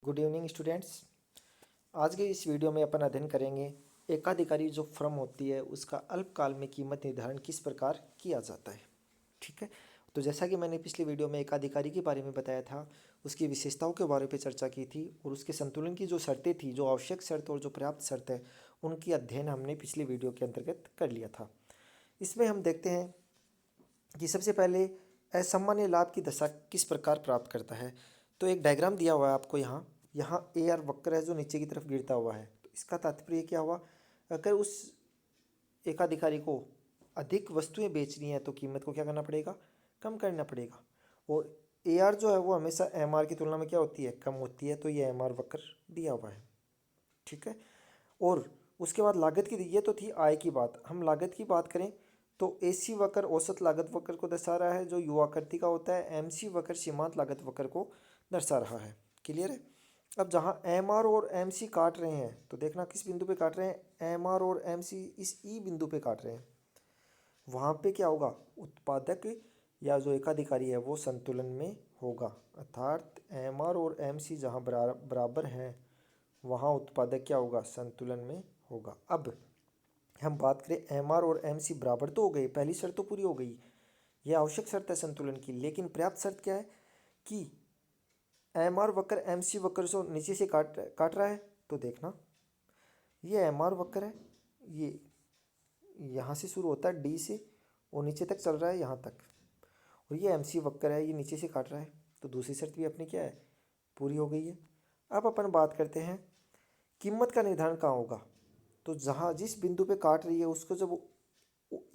Good evening students. आज के इस वीडियो में अपन अध्ययन करेंगे एकाधिकारी जो फर्म होती है उसका अल्पकाल में कीमत निर्धारण किस प्रकार किया जाता है। ठीक है, तो जैसा कि मैंने पिछली वीडियो में एकाधिकारी के बारे में बताया था, उसकी विशेषताओं के बारे में चर्चा की थी और उसके संतुलन की जो शर्तें थी, जो आवश्यक शर्त और जो पर्याप्त शर्त है, उनकी अध्ययन हमने पिछली वीडियो के अंतर्गत कर लिया था। इसमें हम देखते हैं कि सबसे पहले असामान्य लाभ की दशा किस प्रकार प्राप्त करता है। तो एक डायग्राम दिया हुआ है आपको यहाँ यहाँ ए आर वक्र है जो नीचे की तरफ गिरता हुआ है। तो इसका तात्पर्य क्या हुआ, अगर उस एकाधिकारी को अधिक वस्तुएं बेचनी है तो कीमत को क्या करना पड़ेगा, कम करना पड़ेगा। और ए आर जो है वो हमेशा एम आर की तुलना में क्या होती है, कम होती है। तो ये एम आर वक्र दिया हुआ है। ठीक है, और उसके बाद लागत की, ये तो थी आय की बात। हम लागत की बात करें तो ए सी वक्र औसत लागत वक्र को दर्शा रहा है जो युवाकृति का होता है। एम सी वक्र सीमांत लागत वक्र को दर्शा रहा है। क्लियर है। अब जहाँ एम आर और एम सी काट रहे हैं तो देखना किस बिंदु पे काट रहे हैं, एम आर और एम सी इस ई बिंदु पे काट रहे हैं। वहाँ पे क्या होगा, उत्पादक या जो एकाधिकारी है वो संतुलन में होगा। अर्थात एम आर और एम सी जहाँ बराबर हैं वहाँ उत्पादक क्या होगा, संतुलन में होगा। अब हम बात करें एम आर और एम सी बराबर तो हो गए, पहली शर्त तो पूरी हो गई, यह आवश्यक शर्त है संतुलन की। लेकिन पर्याप्त शर्त क्या है कि एम आर वक्र एम सी वक्र से नीचे से काट रहा है। तो देखना ये एम आर वक्र है, ये यहाँ से शुरू होता है डी से और नीचे तक चल रहा है यहाँ तक, और ये एम सी वक्र है, ये नीचे से काट रहा है। तो दूसरी शर्त भी अपनी क्या है, पूरी हो गई है। अब अपन बात करते हैं कीमत का निर्धारण कहाँ होगा। तो जहाँ जिस बिंदु पे काट रही है उसको जब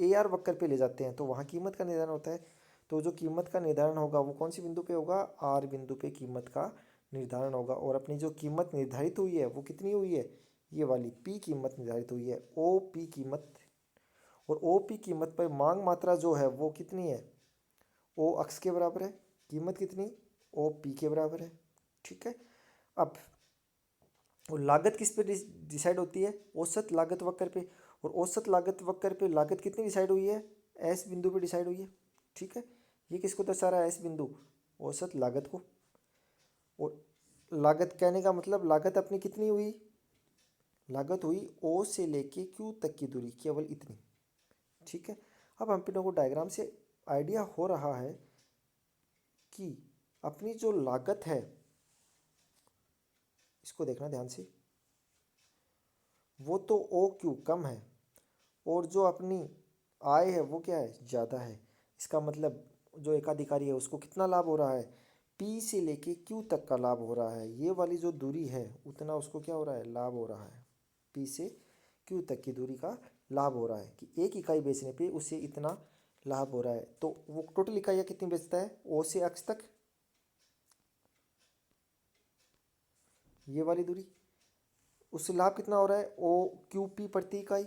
ए आर वक्र पे ले जाते हैं तो वहाँ कीमत का निर्धारण होता है। तो जो कीमत का निर्धारण होगा वो कौन सी बिंदु पे होगा, आर बिंदु पे कीमत का निर्धारण होगा। और अपनी जो कीमत निर्धारित हुई है वो कितनी हुई है, ये वाली पी कीमत निर्धारित हुई है, ओ पी कीमत। और ओ पी कीमत पर मांग मात्रा जो है वो कितनी है, ओ अक्स के बराबर है। कीमत कितनी, ओ पी के बराबर है। ठीक है। अब और लागत किस पे डिसाइड होती है, औसत लागत वक्र पे। और औसत लागत वक्र पे लागत कितनी डिसाइड हुई है, एस बिंदु पे डिसाइड हुई है। ठीक है, ये किसको दर्शा रहा है, एस बिंदु, औसत लागत को। और लागत कहने का मतलब लागत अपनी कितनी हुई, लागत हुई ओ से लेके क्यू तक की दूरी, केवल इतनी। ठीक है। अब हम लोगों को डायग्राम से आइडिया हो रहा है कि अपनी जो लागत है, इसको देखना ध्यान से, वो तो ओ क्यू कम है और जो अपनी आय है वो क्या है, ज़्यादा है। इसका मतलब जो एकाधिकारी है उसको कितना लाभ हो रहा है, पी से लेके क्यू तक का लाभ हो रहा है। ये वाली जो दूरी है उतना उसको क्या हो रहा है, लाभ हो रहा है। पी से क्यू तक की दूरी का लाभ हो रहा है कि एक इकाई बेचने पे उसे इतना लाभ हो रहा है। तो वो टोटल इकाइयाँ कितनी बेचता है, ओ से एक्स तक, ये वाली दूरी, उससे लाभ कितना हो रहा है, ओ क्यू पी प्रति इकाई।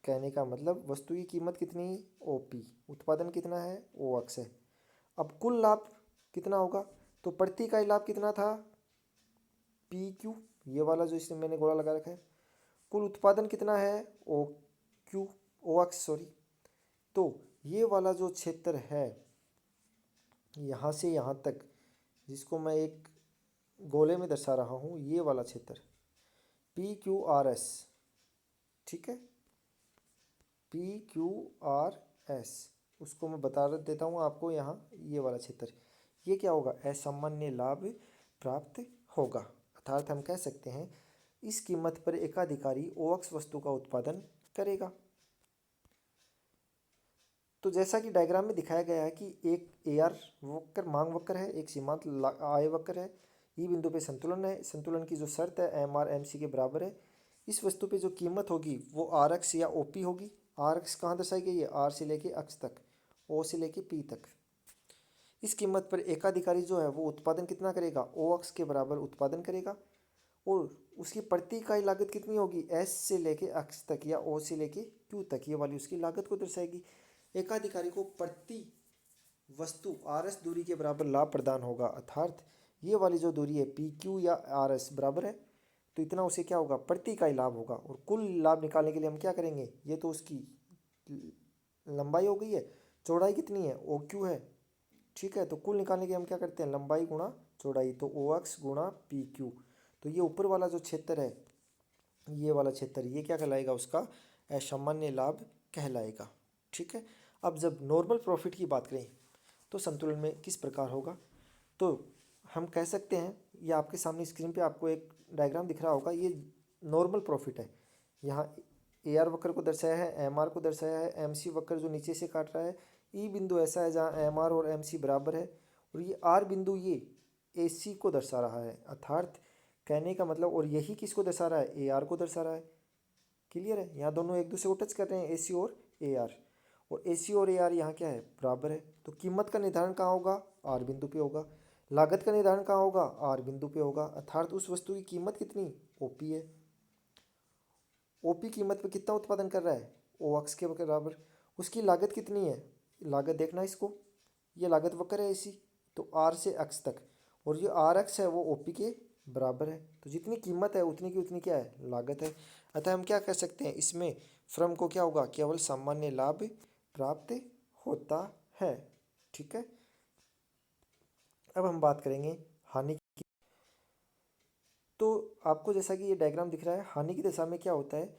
कहने का मतलब वस्तु की कीमत कितनी, ओ पी, उत्पादन कितना है, ओ एक्स है। अब कुल लाभ कितना होगा, तो प्रति इकाई लाभ कितना था, पी क्यू, ये वाला जो इसमें मैंने गोला लगा रखा है। कुल उत्पादन कितना है, ओ क्यू, ओ एक्स सॉरी। तो ये वाला जो क्षेत्र है यहाँ से यहाँ तक, जिसको मैं एक गोले में दर्शा रहा हूँ, ये वाला क्षेत्र पी क्यू आर एस। ठीक है, पी क्यू आर एस, उसको मैं बता देता हूँ आपको। यहाँ ये वाला क्षेत्र, ये क्या होगा, असामान्य लाभ प्राप्त होगा। अर्थात हम कह सकते हैं इस कीमत पर एकाधिकारी ओएक्स वस्तु का उत्पादन करेगा। तो जैसा कि डायग्राम में दिखाया गया है कि एक ए आर वक्र मांग वक्र है, एक सीमांत आय वक्र है, ई बिंदु पे संतुलन है। संतुलन की जो शर्त है एम आर एम सी के बराबर है। इस वस्तु पे जो कीमत होगी वो आर एक्स या ओ पी होगी। आर एक्स कहाँ दर्शाई गई है, आर से लेके एक्स तक, ओ से लेके पी तक। इस कीमत पर एकाधिकारी जो है वो उत्पादन कितना करेगा, ओ एक्स के बराबर उत्पादन करेगा। और उसकी प्रति इकाई लागत कितनी होगी, एस से लेके एक्स तक या ओ से लेके क्यू तक, ये वाली उसकी लागत को दर्शाएगी। एकाधिकारी को प्रति वस्तु आर एस दूरी के बराबर लाभ प्रदान होगा। अर्थात ये वाली जो दूरी है पी क्यू या आर एस बराबर है, तो इतना उसे क्या होगा, प्रति इकाई लाभ होगा। और कुल लाभ निकालने के लिए हम क्या करेंगे, ये तो उसकी लंबाई हो गई है, चौड़ाई कितनी है, ओ क्यू है। ठीक है, तो कुल निकालने के लिए हम क्या करते हैं, लंबाई गुणा चौड़ाई, तो ओ एक्स गुणा पी क्यू। तो ये ऊपर वाला जो क्षेत्र है, ये वाला क्षेत्र, ये क्या कहलाएगा, उसका असामान्य लाभ कहलाएगा। ठीक है। अब जब नॉर्मल प्रॉफिट की बात करें तो संतुलन में किस प्रकार होगा, तो हम कह सकते हैं, ये आपके सामने स्क्रीन पे आपको एक डायग्राम दिख रहा होगा, ये नॉर्मल प्रॉफिट है। यहाँ ए आर वक्र को दर्शाया है, एम आर को दर्शाया है, एम सी वक्र जो नीचे से काट रहा है, ई बिंदु ऐसा है जहाँ एम आर और एम सी बराबर है, और ये आर बिंदु ये ए सी को दर्शा रहा है। अर्थात कहने का मतलब, और यही किसको दर्शा रहा है, ए आर को दर्शा रहा है। क्लियर है, यहाँ दोनों एक दूसरे को टच कर रहे हैं, ए सी और ए आर, और ए सी और ए आर यहाँ क्या है, बराबर है। तो कीमत का निर्धारण कहाँ होगा, आर बिंदु पे होगा। लागत का निर्धारण कहाँ होगा, आर बिंदु पे होगा। अर्थात उस वस्तु की कीमत कितनी, ओपी है। ओपी कीमत पे कितना उत्पादन कर रहा है, ओ एक्स के बराबर। उसकी लागत कितनी है, लागत देखना इसको, ये लागत वक्र है एसी, तो आर से एक्स तक, और ये आर एक्स है वो ओपी के बराबर है। तो जितनी कीमत है उतनी की उतनी क्या है, लागत है। अतः हम क्या कह सकते हैं, इसमें फर्म को क्या होगा, केवल सामान्य लाभ प्राप्त होता है। ठीक है। अब हम बात करेंगे हानि की। तो आपको जैसा कि ये डायग्राम दिख रहा है, हानि की दशा में क्या होता है,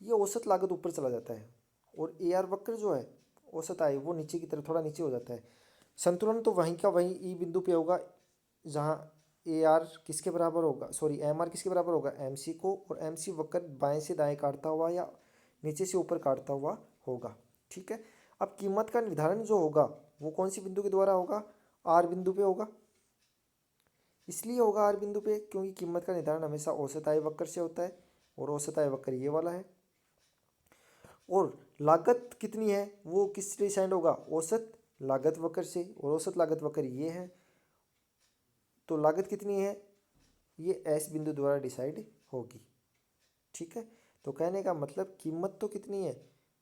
ये औसत लागत ऊपर चला जाता है, और ए आर वक्र जो है औसत आय वो नीचे की तरफ थोड़ा नीचे हो जाता है। संतुलन तो वहीं का वहीं ई बिंदु पे होगा, जहाँ ए आर किसके बराबर होगा, सॉरी एम आर किसके बराबर होगा, एम सी को, और एम सी वक्र बाएं से दाएं काटता हुआ या नीचे से ऊपर काटता हुआ होगा। ठीक है। अब कीमत का निर्धारण जो होगा वो कौन सी बिंदु के द्वारा होगा, आर बिंदु पे होगा। इसलिए होगा आर बिंदु पे क्योंकि कीमत का निर्धारण हमेशा औसत आय वक्र से होता है, और औसत आय वक्र ये वाला है। और लागत कितनी है वो किस डिसाइड होगा, औसत लागत वक्र से, और औसत लागत वक्र ये है। तो लागत कितनी है, ये एस बिंदु द्वारा डिसाइड होगी। ठीक है। तो कहने का मतलब कीमत तो कितनी है,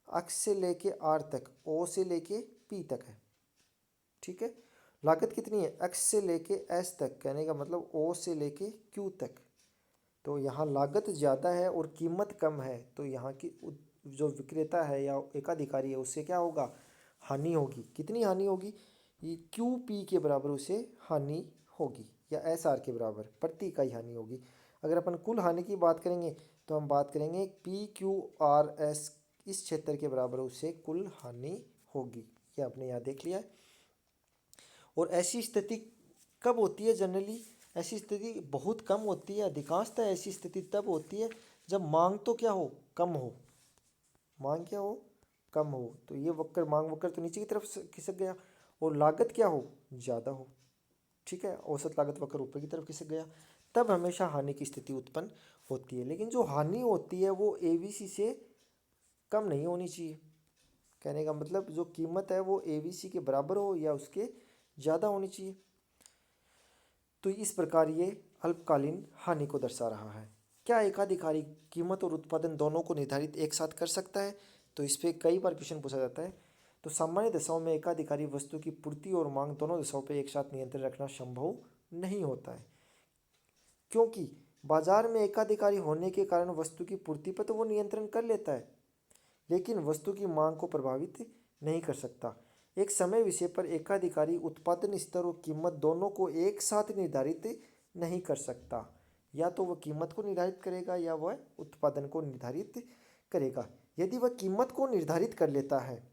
एक्स से लेके आर तक, ओ से लेके पी तक है। ठीक है। लागत कितनी है, एक्स से लेके एस तक, कहने का मतलब ओ से लेके क्यू तक। तो यहाँ लागत ज़्यादा है और कीमत कम है, तो यहाँ की जो विक्रेता है या एकाधिकारी है उससे क्या होगा, हानि होगी। कितनी हानि होगी, ये क्यू पी के बराबर उसे हानि होगी, या एस आर के बराबर प्रति इकाई हानि होगी। अगर अपन कुल हानि की बात करेंगे तो हम बात करेंगे पी क्यू आर एस, इस क्षेत्र के बराबर उसे कुल हानि होगी। ये आपने यहाँ देख लिया है। और ऐसी स्थिति कब होती है, जनरली ऐसी स्थिति बहुत कम होती है। अधिकांशतः ऐसी स्थिति तब होती है जब मांग तो क्या हो, कम हो। मांग क्या हो, कम हो। तो ये वक्र, मांग वक्र तो नीचे की तरफ खिसक गया, और लागत क्या हो, ज़्यादा हो। ठीक है। औसत लागत वक्र ऊपर की तरफ खिसक गया, तब हमेशा हानि की स्थिति उत्पन्न होती है। लेकिन जो हानि होती है वो एबीसी से कम नहीं होनी चाहिए। कहने का मतलब जो कीमत है वो एबीसी के बराबर हो या उसके ज़्यादा होनी चाहिए। तो इस प्रकार ये अल्पकालीन हानि को दर्शा रहा है। क्या एकाधिकारी कीमत और उत्पादन दोनों को निर्धारित एक साथ कर सकता है, तो इस पर कई बार क्वेश्चन पूछा जाता है। तो सामान्य दशाओं में एकाधिकारी वस्तु की पूर्ति और मांग दोनों दशाओं पर एक साथ नियंत्रण रखना संभव नहीं होता है, क्योंकि बाजार में एकाधिकारी होने के कारण वस्तु की पूर्ति पर तो वो नियंत्रण कर लेता है, लेकिन वस्तु की मांग को प्रभावित नहीं कर सकता। एक समय विषय पर एकाधिकारी उत्पादन स्तर और कीमत दोनों को एक साथ निर्धारित नहीं कर सकता। या तो वह कीमत को निर्धारित करेगा या वह उत्पादन को निर्धारित करेगा। यदि वह कीमत को निर्धारित कर लेता है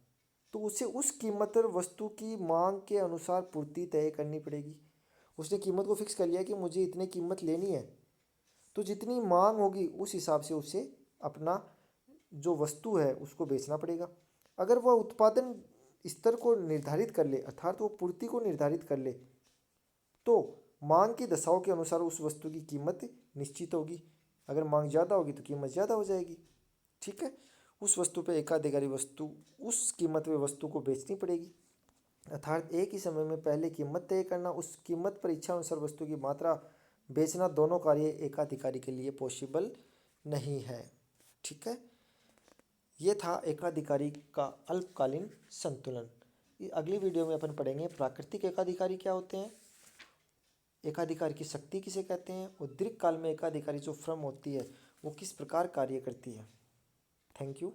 तो उसे उस कीमत पर वस्तु की मांग के अनुसार पूर्ति तय करनी पड़ेगी। उसने कीमत को फिक्स कर लिया कि मुझे इतनी कीमत लेनी है, तो जितनी मांग होगी उस हिसाब से उसे अपना जो वस्तु है उसको बेचना पड़ेगा। अगर वह उत्पादन स्तर को निर्धारित कर ले, अर्थात वो पूर्ति को निर्धारित कर ले, तो मांग की दशाओं के अनुसार उस वस्तु की कीमत निश्चित होगी। अगर मांग ज़्यादा होगी तो कीमत ज़्यादा हो जाएगी। ठीक है। उस वस्तु पे एकाधिकारी वस्तु उस कीमत पे वस्तु को बेचनी पड़ेगी। अर्थात एक ही समय में पहले कीमत तय करना, उस कीमत पर इच्छा अनुसार वस्तु की मात्रा बेचना, दोनों कार्य एकाधिकारी के लिए पॉसिबल नहीं है। ठीक है। ये था एकाधिकारी का अल्पकालीन संतुलन। अगली वीडियो में अपन पढ़ेंगे प्राकृतिक एकाधिकारी क्या होते हैं, एकाधिकार की शक्ति किसे कहते हैं, और दीर्घकाल में एकाधिकारी जो फर्म होती है वो किस प्रकार कार्य करती है। Thank you.